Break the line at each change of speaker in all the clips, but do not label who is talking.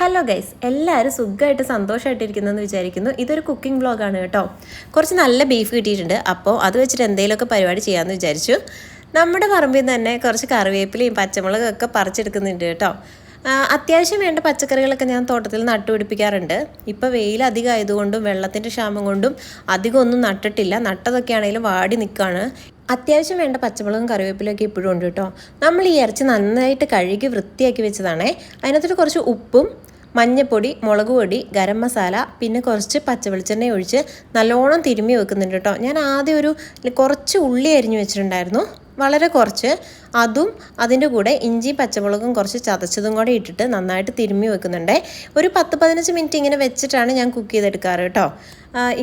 Hello guys, എല്ലാവരും സുഖമായിട്ട് സന്തോഷമായിട്ടിരിക്കുന്നതെന്ന് വിചാരിക്കുന്നു. ഇതൊരു കുക്കിംഗ് വ്ളോഗാണ് കേട്ടോ. കുറച്ച് നല്ല ബീഫ് കിട്ടിയിട്ടുണ്ട്. അപ്പോൾ അത് വെച്ചിട്ട് എന്തെങ്കിലുമൊക്കെ പരിപാടി ചെയ്യാമെന്ന് വിചാരിച്ചു. നമ്മുടെ പറമ്പിൽ നിന്ന് തന്നെ കുറച്ച് കറിവേപ്പിലയും പച്ചമുളകൊക്കെ പറിച്ചെടുക്കുന്നുണ്ട് കേട്ടോ. അത്യാവശ്യം വേണ്ട പച്ചക്കറികളൊക്കെ ഞാൻ തോട്ടത്തിൽ നട്ടുപിടിപ്പിക്കാറുണ്ട്. ഇപ്പോൾ വെയിൽ അധികം ആയതുകൊണ്ടും വെള്ളത്തിൻ്റെ ക്ഷാമം കൊണ്ടും അധികം ഒന്നും നട്ടിട്ടില്ല. നട്ടതൊക്കെ ആണെങ്കിലും വാടി നിൽക്കുകയാണ്. അത്യാവശ്യം വേണ്ട പച്ചമുളകും കറിവേപ്പിലൊക്കെ ഇപ്പോഴും ഉണ്ട് കേട്ടോ. നമ്മൾ ഈ ഇറച്ചി നന്നായിട്ട് കഴുകി വൃത്തിയാക്കി വെച്ചതാണേ. അതിനകത്തൊരു കുറച്ച് ഉപ്പും മഞ്ഞൾപ്പൊടി, മുളക് പൊടി, ഗരം മസാല, പിന്നെ കുറച്ച് പച്ചവെളിച്ചെണ്ണ ഒഴിച്ച് നല്ലോണം തിരുമ്മി വെക്കുന്നുണ്ട് കേട്ടോ. ഞാൻ ആദ്യം കുറച്ച് ഉള്ളി അരിഞ്ഞു വെച്ചിട്ടുണ്ടായിരുന്നു, വളരെ കുറച്ച്. അതും അതിൻ്റെ കൂടെ ഇഞ്ചി പച്ചമുളകും കുറച്ച് ചതച്ചതും കൂടെ ഇട്ടിട്ട് നന്നായിട്ട് തിരുമ്മി വെക്കുന്നുണ്ട്. ഒരു 10-15 മിനിറ്റ് ഇങ്ങനെ വെച്ചിട്ടാണ് ഞാൻ കുക്ക് ചെയ്തെടുക്കാറ് കേട്ടോ.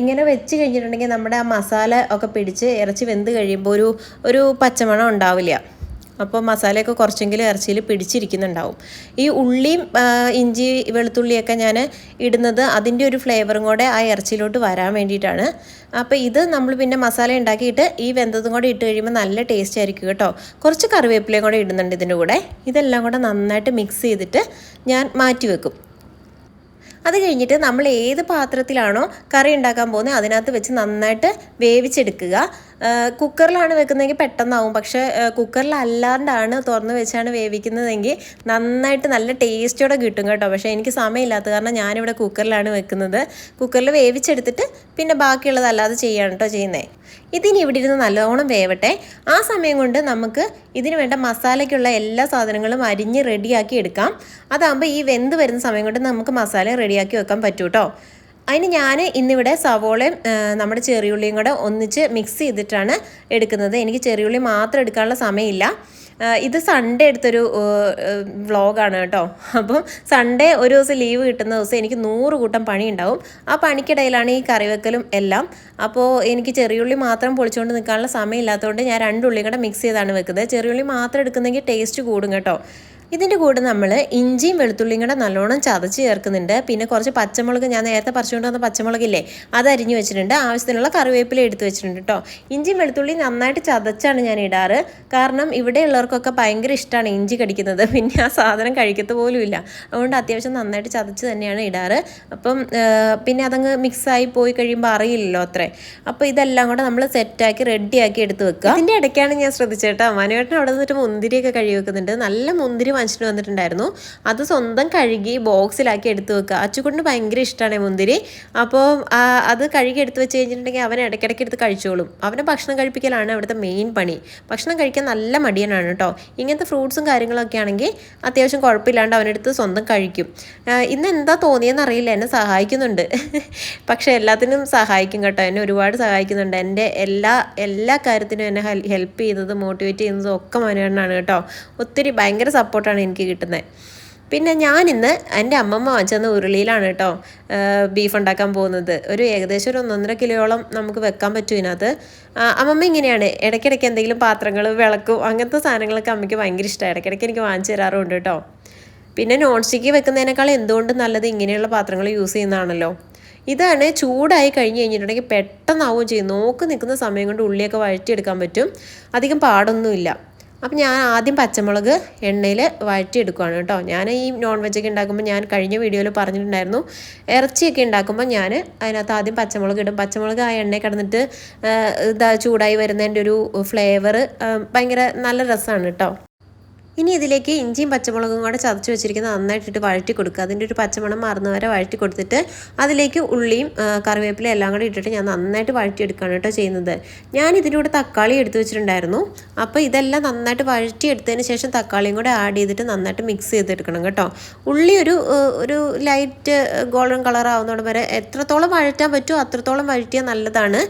ഇങ്ങനെ വെച്ച് കഴിഞ്ഞിട്ടുണ്ടെങ്കിൽ നമ്മുടെ ആ മസാല ഒക്കെ പിടിച്ച് ഇറച്ചി വെന്ത് കഴിയുമ്പോൾ ഒരു പച്ചമണം ഉണ്ടാവില്ല. അപ്പോൾ മസാലയൊക്കെ കുറച്ചെങ്കിലും ഇറച്ചിയിൽ പിടിച്ചിരിക്കുന്നുണ്ടാവും. ഈ ഉള്ളിയും ഇഞ്ചി വെളുത്തുള്ളിയൊക്കെ ഞാൻ ഇടുന്നത് അതിൻ്റെ ഒരു ഫ്ലേവറും കൂടെ ആ ഇറച്ചിയിലോട്ട് വരാൻ വേണ്ടിയിട്ടാണ്. അപ്പോൾ ഇത് നമ്മൾ പിന്നെ മസാല ഉണ്ടാക്കിയിട്ട് ഈ വെന്തതും കൂടെ ഇട്ട് കഴിയുമ്പോൾ നല്ല ടേസ്റ്റ് ആയിരിക്കും കേട്ടോ. കുറച്ച് കറിവേപ്പിലയും കൂടെ ഇടുന്നുണ്ട് ഇതിൻ്റെ കൂടെ. ഇതെല്ലാം കൂടെ നന്നായിട്ട് മിക്സ് ചെയ്തിട്ട് ഞാൻ മാറ്റി വെക്കും. അത് കഴിഞ്ഞിട്ട് നമ്മൾ ഏത് പാത്രത്തിലാണോ കറി ഉണ്ടാക്കാൻ പോകുന്നത് അതിനകത്ത് വെച്ച് നന്നായിട്ട് വേവിച്ചെടുക്കുക. കുക്കറിലാണ് വെക്കുന്നതെങ്കിൽ പെട്ടെന്നാവും. പക്ഷേ കുക്കറിലല്ലാണ്ടാണ് തുറന്ന് വെച്ചാണ് വേവിക്കുന്നതെങ്കിൽ നന്നായിട്ട് നല്ല ടേസ്റ്റോടെ കിട്ടും കേട്ടോ. പക്ഷേ എനിക്ക് സമയമില്ലാത്ത കാരണം ഞാനിവിടെ കുക്കറിലാണ് വെക്കുന്നത്. കുക്കറിൽ വേവിച്ചെടുത്തിട്ട് പിന്നെ ബാക്കിയുള്ളതല്ലാതെ ചെയ്യാണ് കേട്ടോ ചെയ്യുന്നത്. ഇതിന് ഇവിടെ ഇരുന്ന് നല്ലോണം വേവട്ടെ. ആ സമയം കൊണ്ട് നമുക്ക് ഇതിന് വേണ്ട മസാലയ്ക്കുള്ള എല്ലാ സാധനങ്ങളും അരിഞ്ഞ് റെഡിയാക്കി എടുക്കാം. അതാകുമ്പോൾ ഈ വെന്ത് വരുന്ന സമയം കൊണ്ട് നമുക്ക് മസാല റെഡിയാക്കി വെക്കാൻ പറ്റും കേട്ടോ. അതിന് ഞാൻ ഇന്നിവിടെ സവോളയും നമ്മുടെ ചെറിയുള്ളിയും കൂടെ ഒന്നിച്ച് മിക്സ് ചെയ്തിട്ടാണ് എടുക്കുന്നത്. എനിക്ക് ചെറിയുള്ളി മാത്രം എടുക്കാനുള്ള സമയമില്ല. ഇത് സൺഡേ എടുത്തൊരു വ്ളോഗാണ് കേട്ടോ. അപ്പം സൺഡേ ഒരു ദിവസം ലീവ് കിട്ടുന്ന ദിവസം എനിക്ക് 100 കൂട്ടം പണി ഉണ്ടാവും. ആ പണിക്കിടയിലാണ് ഈ കറിവെക്കലും എല്ലാം. അപ്പോൾ എനിക്ക് ചെറിയുള്ളി മാത്രം പൊളിച്ചുകൊണ്ട് നിൽക്കാനുള്ള സമയമില്ലാത്തതുകൊണ്ട് ഞാൻ 2 ഉള്ളിയും കൂടെ മിക്സ് ചെയ്താണ് വെക്കുന്നത്. ചെറിയുള്ളി മാത്രം എടുക്കുന്നെങ്കിൽ ടേസ്റ്റ് കൂടും കേട്ടോ. ഇതിൻ്റെ കൂടെ നമ്മൾ ഇഞ്ചിയും വെളുത്തുള്ളിയും കൂടെ നല്ലോണം ചതച്ച് ചേർക്കുന്നുണ്ട്. പിന്നെ കുറച്ച് പച്ചമുളക്, ഞാൻ നേരത്തെ പറിച്ചുകൊണ്ട് വന്ന പച്ചമുളകില്ലേ, അത് അരിഞ്ഞു വെച്ചിട്ടുണ്ട്. ആവശ്യത്തിനുള്ള കറിവേപ്പില എടുത്ത് വെച്ചിട്ടുണ്ട് കേട്ടോ. ഇഞ്ചിയും വെളുത്തുള്ളിയും നന്നായിട്ട് ചതച്ചാണ് ഞാൻ ഇടാറ്. കാരണം ഇവിടെയുള്ളവർക്കൊക്കെ ഭയങ്കര ഇഷ്ടമാണ് ഇഞ്ചി കടിക്കുന്നത്. പിന്നെ ആ സാധനം കഴിക്കത്ത് പോലും ഇല്ല. അതുകൊണ്ട് അത്യാവശ്യം നന്നായിട്ട് ചതച്ച് തന്നെയാണ് ഇടാറ്. അപ്പം പിന്നെ അതങ്ങ് മിക്സായി പോയി കഴിയുമ്പോൾ അറിയില്ലല്ലോ അത്രേ. അപ്പോൾ ഇതെല്ലാം കൂടെ നമ്മൾ സെറ്റാക്കി റെഡിയാക്കി എടുത്ത് വെക്കുക. ഇതിൻ്റെ ഇടയ്ക്കാണ് ഞാൻ ശ്രദ്ധിച്ചേട്ടോ, മനുവേട്ടൻ അവിടെ നിന്നിട്ട് മുന്തിരിയൊക്കെ കഴുകി വെക്കുന്നുണ്ട്. നല്ല മുന്തിരി വാങ്ങിച്ചിട്ട് വന്നിട്ടുണ്ടായിരുന്നു. അത് സ്വന്തം കഴുകി ബോക്സിലാക്കി എടുത്ത് വെക്കുക. അച്ചുകുട്ടിന് ഭയങ്കര ഇഷ്ടമാണ് മുന്തിരി. അപ്പോൾ അത് കഴുകി എടുത്ത് വെച്ച് കഴിഞ്ഞിട്ടുണ്ടെങ്കിൽ അവൻ ഇടയ്ക്കിടയ്ക്ക് എടുത്ത് കഴിച്ചോളും. അവനെ ഭക്ഷണം കഴിപ്പിക്കലാണ് അവിടുത്തെ മെയിൻ പണി. ഭക്ഷണം കഴിക്കാൻ നല്ല മടിയനാണ് കേട്ടോ. ഇങ്ങനത്തെ ഫ്രൂട്ട്സും കാര്യങ്ങളൊക്കെ ആണെങ്കിൽ അത്യാവശ്യം കുഴപ്പമില്ലാണ്ട് അവനെടുത്ത് സ്വന്തം കഴിക്കും. ഇന്ന് എന്താ തോന്നിയെന്ന് അറിയില്ല, എന്നെ സഹായിക്കുന്നുണ്ട്. പക്ഷേ എല്ലാത്തിനും സഹായിക്കും കേട്ടോ, എന്നെ ഒരുപാട് സഹായിക്കുന്നുണ്ട്. എൻ്റെ എല്ലാ കാര്യത്തിനും എന്നെ ഹെൽപ്പ് ചെയ്യുന്നതും മോട്ടിവേറ്റ് ചെയ്യുന്നതും ഒക്കെ മനുവേട്ടനാണ് കേട്ടോ. ഒത്തിരി ഭയങ്കര സപ്പോർട്ടാണ് എനിക്ക് കിട്ടുന്നത്. പിന്നെ ഞാനിന്ന് എൻ്റെ അമ്മമ്മ വാങ്ങിച്ചെന്ന ഉരുളിയിലാണ് കേട്ടോ ബീഫ് ഉണ്ടാക്കാൻ പോകുന്നത്. ഏകദേശം ഒരു 1.5 കിലോയോളം നമുക്ക് വെക്കാൻ പറ്റും ഇതിനകത്ത്. അമ്മമ്മ ഇങ്ങനെയാണ്, ഇടയ്ക്കിടയ്ക്ക് എന്തെങ്കിലും പാത്രങ്ങൾ, വിളക്കും അങ്ങനത്തെ സാധനങ്ങളൊക്കെ അമ്മയ്ക്ക് ഭയങ്കര ഇഷ്ടമാണ്. ഇടയ്ക്കിടയ്ക്ക് എനിക്ക് വാങ്ങിച്ചു തരാറുണ്ട് കേട്ടോ. പിന്നെ നോൺ സ്റ്റിക്ക് വെക്കുന്നതിനേക്കാൾ എന്തുകൊണ്ടും നല്ലത് ഇങ്ങനെയുള്ള പാത്രങ്ങൾ യൂസ് ചെയ്യുന്നതാണല്ലോ. ഇതാണ് ചൂടായി കഴിഞ്ഞ് കഴിഞ്ഞിട്ടുണ്ടെങ്കിൽ പെട്ടെന്നാവുകയും ചെയ്യും. നോക്കി നിൽക്കുന്ന സമയം കൊണ്ട് ഉള്ളിയൊക്കെ വഴറ്റിയെടുക്കാൻ പറ്റും. അധികം പാടൊന്നുമില്ല. അപ്പം ഞാൻ ആദ്യം പച്ചമുളക് എണ്ണയിൽ വഴറ്റിയെടുക്കുകയാണ് കേട്ടോ. ഞാൻ ഈ നോൺ വെജൊക്കെ ഉണ്ടാക്കുമ്പോൾ ഞാൻ കഴിഞ്ഞ വീഡിയോയിൽ പറഞ്ഞിട്ടുണ്ടായിരുന്നു, ഇറച്ചിയൊക്കെ ഉണ്ടാക്കുമ്പോൾ ഞാൻ അതിനകത്ത് ആദ്യം പച്ചമുളക് ഇടും. പച്ചമുളക് ആ എണ്ണയിൽ കിടന്നിട്ട് ചൂടായി വരുന്നതിൻ്റെ ഒരു ഫ്ലേവർ ഭയങ്കര നല്ല രസമാണ് കേട്ടോ. ഇനി ഇതിലേക്ക് ഇഞ്ചിയും പച്ചമുളകും കൂടെ ചതച്ച് വെച്ചിരിക്കുന്നത് നന്നായിട്ടിട്ട് വഴറ്റി കൊടുക്കുക. അതിൻ്റെ ഒരു പച്ചമണം മാറുന്ന വരെ വഴറ്റി കൊടുത്തിട്ട് അതിലേക്ക് ഉള്ളിയും കറിവേപ്പിലയും എല്ലാം കൂടെ ഇട്ടിട്ട് ഞാൻ നന്നായിട്ട് വഴറ്റിയെടുക്കുകയാണ് കേട്ടോ ചെയ്യുന്നത്. ഞാൻ ഇതിൻ്റെ കൂടെ തക്കാളി എടുത്ത് വെച്ചിട്ടുണ്ടായിരുന്നു. അപ്പോൾ ഇതെല്ലാം നന്നായിട്ട് വഴറ്റിയെടുത്തതിന് ശേഷം തക്കാളിയും കൂടെ ആഡ് ചെയ്തിട്ട് നന്നായിട്ട് മിക്സ് ചെയ്തെടുക്കണം കേട്ടോ. ഉള്ളി ഒരു ലൈറ്റ് ഗോൾഡൻ കളർ ആവുന്നതോടെ വരെ എത്രത്തോളം വഴറ്റാൻ പറ്റുമോ അത്രത്തോളം വഴറ്റിയാൽ നല്ലതാണ്.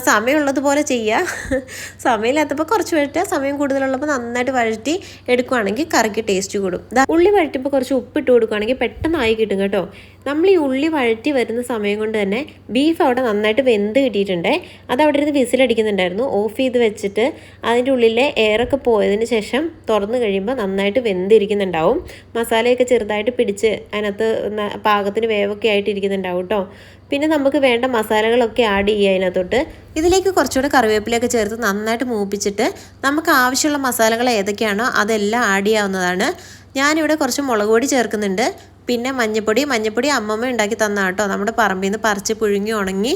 സമയമുള്ളതുപോലെ ചെയ്യുക. സമയമില്ലാത്തപ്പോൾ കുറച്ച് വഴറ്റുക, സമയം കൂടുതലുള്ളപ്പോൾ നന്നായിട്ട് വഴറ്റി എടുക്കുകയാണെങ്കിൽ കറിക്ക് ടേസ്റ്റ് കൂടും. ഉള്ളി വഴറ്റുമ്പോൾ കുറച്ച് ഉപ്പിട്ട് കൊടുക്കുകയാണെങ്കിൽ പെട്ടെന്നായി കിട്ടും കേട്ടോ. നമ്മൾ ഈ ഉള്ളി വഴറ്റി വരുന്ന സമയം കൊണ്ട് തന്നെ ബീഫ് അവിടെ നന്നായിട്ട് വെന്ത് കിട്ടിയിട്ടുണ്ട്. അത് അവിടെ ഇരുന്ന് വിസിലടിക്കുന്നുണ്ടായിരുന്നു. ഓഫ് ചെയ്ത് വെച്ചിട്ട് അതിൻ്റെ ഉള്ളിലെ എയറൊക്കെ പോയതിന് ശേഷം തുറന്ന് കഴിയുമ്പോൾ നന്നായിട്ട് വെന്തിരിക്കുന്നുണ്ടാവും. മസാലയൊക്കെ ചെറുതായിട്ട് പിടിച്ച് അതിനകത്ത് പാകത്തിന് വേവൊക്കെ ആയിട്ട് ഇരിക്കുന്നുണ്ടാവും കേട്ടോ. പിന്നെ നമുക്ക് വേണ്ട മസാലകളൊക്കെ ആഡ് ചെയ്യുക അതിനകത്തോട്ട്. ഇതിലേക്ക് കുറച്ചുകൂടെ കറിവേപ്പിലയൊക്കെ ചേർത്ത് നന്നായിട്ട് മൂപ്പിച്ചിട്ട് നമുക്ക് ആവശ്യമുള്ള മസാലകൾ ഏതൊക്കെയാണോ അതെല്ലാം ആഡ് ചെയ്യാവുന്നതാണ്. ഞാനിവിടെ കുറച്ച് മുളക് പൊടി ചേർക്കുന്നുണ്ട്, പിന്നെ മഞ്ഞപ്പൊടി അമ്മമ്മ ഉണ്ടാക്കി തന്നാണ് കേട്ടോ. നമ്മുടെ പറമ്പിൽ നിന്ന് പറിച്ച് പുഴുങ്ങി ഉണങ്ങി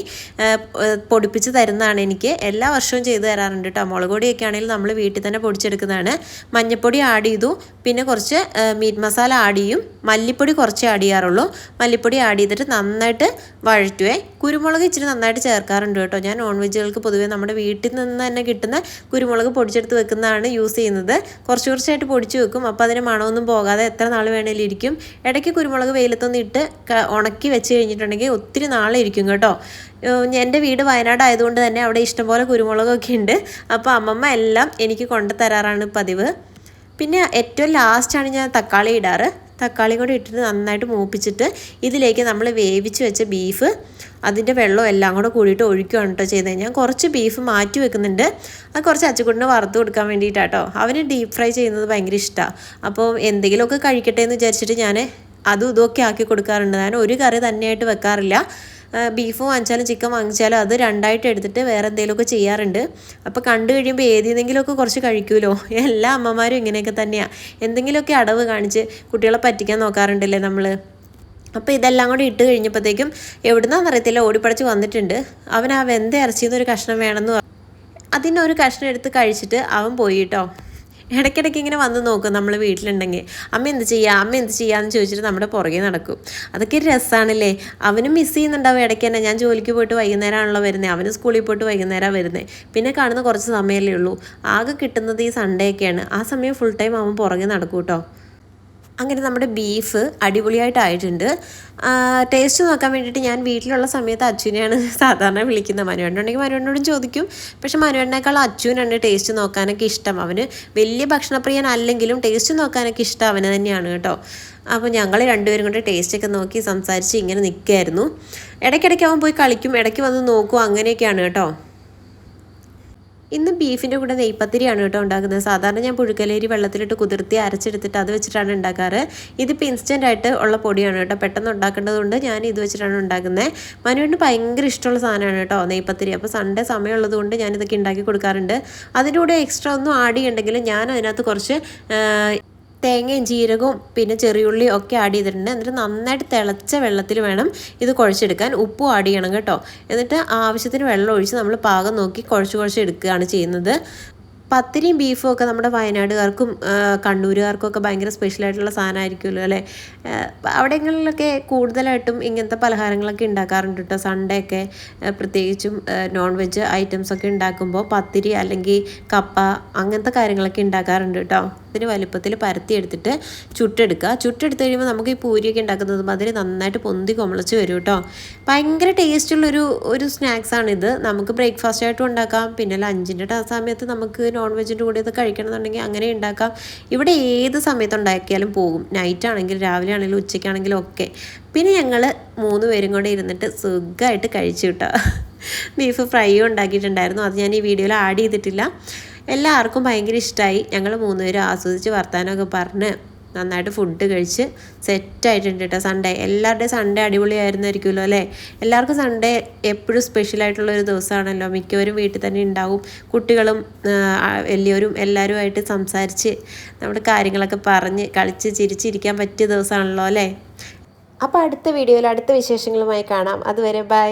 പൊടിപ്പിച്ച് തരുന്നതാണ് എനിക്ക്. എല്ലാ വർഷവും ചെയ്തു തരാറുണ്ട് കേട്ടോ. മുളക് പൊടിയൊക്കെ ആണെങ്കിൽ നമ്മൾ വീട്ടിൽ തന്നെ പൊടിച്ചെടുക്കുന്നതാണ്. മഞ്ഞപ്പൊടി ആഡ് ചെയ്തു, പിന്നെ കുറച്ച് മീറ്റ് മസാല ആഡ് ചെയ്യും. മല്ലിപ്പൊടി കുറച്ച് ആഡ് ചെയ്യാറുള്ളൂ. മല്ലിപ്പൊടി ആഡ് ചെയ്തിട്ട് നന്നായിട്ട് വഴറ്റുവേ. കുരുമുളക് ഇച്ചിരി നന്നായിട്ട് ചേർക്കാറുണ്ട് കേട്ടോ. ഞാൻ നോൺ വെജുകൾക്ക് പൊതുവേ നമ്മുടെ വീട്ടിൽ നിന്ന് തന്നെ കിട്ടുന്ന കുരുമുളക് പൊടിച്ചെടുത്ത് വെക്കുന്നതാണ് യൂസ് ചെയ്യുന്നത്. കുറച്ചായിട്ട് പൊടിച്ച് വെക്കും. അപ്പോൾ അതിന് മണമൊന്നും പോകാതെ എത്ര നാൾ വേണേലും ഇരിക്കും. ഇടയ്ക്ക് കുരുമുളക് വെയിലത്തൊന്നും ഇട്ട് ഉണക്കി വെച്ച് കഴിഞ്ഞിട്ടുണ്ടെങ്കിൽ ഒത്തിരി നാളെ ഇരിക്കും കേട്ടോ. എൻ്റെ വീട് വയനാട് ആയതുകൊണ്ട് തന്നെ അവിടെ ഇഷ്ടംപോലെ കുരുമുളകൊക്കെ ഉണ്ട്. അപ്പോൾ അമ്മമ്മ എല്ലാം എനിക്ക് കൊണ്ടു തരാറാണ് പതിവ്. പിന്നെ ഏറ്റവും ലാസ്റ്റാണ് ഞാൻ തക്കാളി ഇടാറ്. തക്കാളി കൂടി ഇട്ടിട്ട് നന്നായിട്ട് മൂപ്പിച്ചിട്ട് ഇതിലേക്ക് നമ്മൾ വേവിച്ച് വെച്ച ബീഫ് അതിൻ്റെ വെള്ളം എല്ലാം കൂടെ കൂടിയിട്ട് ഒഴിക്കുകയാണ് കേട്ടോ ചെയ്തത്. ഞാൻ കുറച്ച് ബീഫ് മാറ്റി വെക്കുന്നുണ്ട്. അത് കുറച്ച് അച്ചുകുട്ടിന് വറുത്ത് കൊടുക്കാൻ വേണ്ടിയിട്ടാട്ടോ. അവന് ഡീപ്പ് ഫ്രൈ ചെയ്യുന്നത് ഭയങ്കര ഇഷ്ടമാണ്. അപ്പോൾ എന്തെങ്കിലുമൊക്കെ കഴിക്കട്ടെ എന്ന് വിചാരിച്ചിട്ട് ഞാൻ അതും ഇതൊക്കെ ആക്കി കൊടുക്കാറുണ്ട്. ഞാൻ ഒരു കറി തന്നെയായിട്ട് വെക്കാറില്ല. ബീഫ് വാങ്ങിച്ചാലും ചിക്കൻ വാങ്ങിച്ചാലും അത് രണ്ടായിട്ട് എടുത്തിട്ട് വേറെ എന്തെങ്കിലുമൊക്കെ ചെയ്യാറുണ്ട്. അപ്പോൾ കണ്ടു കഴിയുമ്പോൾ ഏതെങ്കിലുമൊക്കെ കുറച്ച് കഴിക്കുമല്ലോ. എല്ലാ അമ്മമാരും ഇങ്ങനെയൊക്കെ തന്നെയാണ്. എന്തെങ്കിലുമൊക്കെ അടവ് കാണിച്ച് കുട്ടികളെ പറ്റിക്കാൻ നോക്കാറുണ്ടല്ലേ നമ്മൾ. അപ്പോൾ ഇതെല്ലാം കൂടി ഇട്ട് കഴിഞ്ഞപ്പോഴത്തേക്കും എവിടുന്നാന്ന് അറിയത്തില്ല ഓടിപ്പടച്ച് വന്നിട്ടുണ്ട്. അവൻ ആ വെന്ത ഇറച്ചിന്നൊരു കഷ്ണം വേണമെന്ന് പറഞ്ഞു. അതിനൊരു കഷ്ണം എടുത്ത് കഴിച്ചിട്ട് അവൻ പോയി കേട്ടോ. ഇടയ്ക്കിടയ്ക്ക് ഇങ്ങനെ വന്ന് നോക്കും നമ്മൾ വീട്ടിലുണ്ടെങ്കിൽ. അമ്മ എന്ത് ചെയ്യാമെന്ന് ചോദിച്ചിട്ട് നമ്മുടെ പുറകെ നടക്കും. അതൊക്കെ ഒരു രസമാണല്ലേ. അവനും മിസ് ചെയ്യുന്നുണ്ടാവും ഇടയ്ക്ക് തന്നെ. ഞാൻ ജോലിക്ക് പോയിട്ട് വൈകുന്നേരമാണല്ലോ വരുന്നത്, അവന് സ്കൂളിൽ പോയിട്ട് വൈകുന്നേരമാണ് വരുന്നത്. പിന്നെ കാണുന്ന കുറച്ച് സമയമല്ലേ ഉള്ളൂ. ആകെ കിട്ടുന്നത് ഈ സൺഡേ ഒക്കെയാണ്. ആ സമയം ഫുൾ ടൈം അവൻ പുറകെ നടക്കും കേട്ടോ. അങ്ങനെ നമ്മുടെ ബീഫ് അടിപൊളിയായിട്ടായിട്ടുണ്ട്. ടേസ്റ്റ് നോക്കാൻ വേണ്ടിയിട്ട് ഞാൻ വീട്ടിലുള്ള സമയത്ത് അച്ഛനെയാണ് സാധാരണ വിളിക്കുന്നത്. മനുവേണ്ണുണ്ടെങ്കിൽ മനുവേണ്ണോടും ചോദിക്കും. പക്ഷെ മനുവേണ്ണേക്കാൾ അച്ഛനാണ് ടേസ്റ്റ് നോക്കാനൊക്കെ ഇഷ്ടം. അവന് വലിയ ഭക്ഷണപ്രിയനല്ലെങ്കിലും ടേസ്റ്റ് നോക്കാനൊക്കെ ഇഷ്ടം അവന് തന്നെയാണ് കേട്ടോ. അപ്പോൾ ഞങ്ങൾ രണ്ടുപേരും കൊണ്ട് ടേസ്റ്റൊക്കെ നോക്കി സംസാരിച്ച് ഇങ്ങനെ നിൽക്കുകയായിരുന്നു. ഇടയ്ക്കിടയ്ക്ക് അവൻ പോയി കളിക്കും, ഇടയ്ക്ക് വന്ന് നോക്കും, അങ്ങനെയൊക്കെയാണ് കേട്ടോ. ഇന്ന് ബീഫിൻ്റെ കൂടെ നെയ്പത്തിരിയാണ് കേട്ടോ ഉണ്ടാക്കുന്നത്. സാധാരണ ഞാൻ പുഴുക്കലേരി വെള്ളത്തിലിട്ട് കുതിർത്തി അരച്ചെടുത്തിട്ട് അത് വെച്ചിട്ടാണ് ഉണ്ടാക്കാറ്. ഇതിപ്പോൾ ഇൻസ്റ്റൻ്റ് ആയിട്ട് ഉള്ള പൊടിയാണ് കേട്ടോ. പെട്ടെന്ന് ഉണ്ടാക്കേണ്ടതുകൊണ്ട് ഞാൻ ഇത് വെച്ചിട്ടാണ് ഉണ്ടാക്കുന്നത്. മനുവിന് ഭയങ്കര ഇഷ്ടമുള്ള സാധനമാണ് കേട്ടോ നെയ്പത്തിരി. അപ്പോൾ സൺഡേ സമയമുള്ളത് കൊണ്ട് ഞാനിതൊക്കെ ഉണ്ടാക്കി കൊടുക്കാറുണ്ട്. അതിൻ്റെ കൂടെ എക്സ്ട്രാ ഒന്നും ആഡ് ചെയ്യണ്ടെങ്കിലും ഞാൻ അതിനകത്ത് കുറച്ച് തേങ്ങയും ജീരകവും പിന്നെ ചെറിയുള്ളിയും ഒക്കെ ആഡ് ചെയ്തിട്ടുണ്ട്. എന്നിട്ട് നന്നായിട്ട് തിളച്ച വെള്ളത്തിൽ വേണം ഇത് കുഴച്ചെടുക്കാൻ. ഉപ്പും ആഡ് ചെയ്യണം കേട്ടോ. എന്നിട്ട് ആവശ്യത്തിന് വെള്ളം ഒഴിച്ച് നമ്മൾ പാകം നോക്കി കുഴച്ച് എടുക്കുകയാണ് ചെയ്യുന്നത്. പത്തിരിയും ബീഫും ഒക്കെ നമ്മുടെ വയനാടുകാർക്കും കണ്ണൂരുകാർക്കും ഒക്കെ ഭയങ്കര സ്പെഷ്യലായിട്ടുള്ള സാധനമായിരിക്കുമല്ലോ അല്ലേ. അവിടെങ്ങളിലൊക്കെ കൂടുതലായിട്ടും ഇങ്ങനത്തെ പലഹാരങ്ങളൊക്കെ ഉണ്ടാക്കാറുണ്ട് കേട്ടോ. സൺഡേ ഒക്കെ പ്രത്യേകിച്ചും നോൺ വെജ് ഐറ്റംസൊക്കെ ഉണ്ടാക്കുമ്പോൾ പത്തിരി അല്ലെങ്കിൽ കപ്പ അങ്ങനത്തെ കാര്യങ്ങളൊക്കെ ഉണ്ടാക്കാറുണ്ട് കേട്ടോ. ഇതിന് വലുപ്പത്തിൽ പരത്തിയെടുത്തിട്ട് ചുട്ടെടുത്ത് കഴിയുമ്പോൾ നമുക്ക് ഈ പൂരിയൊക്കെ ഉണ്ടാക്കുന്നത് മാതിരി നന്നായിട്ട് പൊന്തി കൊമളച്ച് വരും കേട്ടോ. ഭയങ്കര ടേസ്റ്റുള്ളൊരു സ്നാക്സാണിത്. നമുക്ക് ബ്രേക്ക്ഫാസ്റ്റ് ആയിട്ടും ഉണ്ടാക്കാം. പിന്നെ ലഞ്ചിൻ്റെ സമയത്ത് നമുക്ക് നോൺ വെജിൻ്റെ കൂടെ ഇത് കഴിക്കണമെന്നുണ്ടെങ്കിൽ അങ്ങനെ ഉണ്ടാക്കാം. ഇവിടെ ഏത് സമയത്ത് ഉണ്ടാക്കിയാലും പോകും. നൈറ്റ് ആണെങ്കിലും രാവിലെ ആണെങ്കിലും ഉച്ചയ്ക്കാണെങ്കിലും ഒക്കെ. പിന്നെ ഞങ്ങൾ 3 പേരും കൂടെ ഇരുന്നിട്ട് സുഖമായിട്ട് കഴിച്ചു കേട്ടോ. ബീഫ് ഫ്രൈയും ഉണ്ടാക്കിയിട്ടുണ്ടായിരുന്നു. അത് ഞാൻ ഈ വീഡിയോയിൽ ആഡ് ചെയ്തിട്ടില്ല. എല്ലാവർക്കും ഭയങ്കര ഇഷ്ടമായി. ഞങ്ങൾ 3 പേരും ആസ്വദിച്ച് വർത്താനമൊക്കെ പറഞ്ഞ് നന്നായിട്ട് ഫുഡ് കഴിച്ച് സെറ്റായിട്ടുണ്ട് കേട്ടോ. സൺഡേ എല്ലാവരുടെയും സൺഡേ അടിപൊളിയായിരുന്നായിരിക്കുമല്ലോ അല്ലേ. എല്ലാവർക്കും സൺഡേ എപ്പോഴും സ്പെഷ്യലായിട്ടുള്ളൊരു ദിവസമാണല്ലോ. മിക്കവരും വീട്ടിൽ തന്നെ ഉണ്ടാവും. കുട്ടികളും വലിയവരും എല്ലാവരുമായിട്ട് സംസാരിച്ച് നമ്മുടെ കാര്യങ്ങളൊക്കെ പറഞ്ഞ് കളിച്ച് ചിരിച്ചിരിക്കാൻ പറ്റിയ ദിവസമാണല്ലോ അല്ലേ. അപ്പോൾ അടുത്ത വീഡിയോയിൽ അടുത്ത വിശേഷങ്ങളുമായി കാണാം. അതുവരെ ബൈ.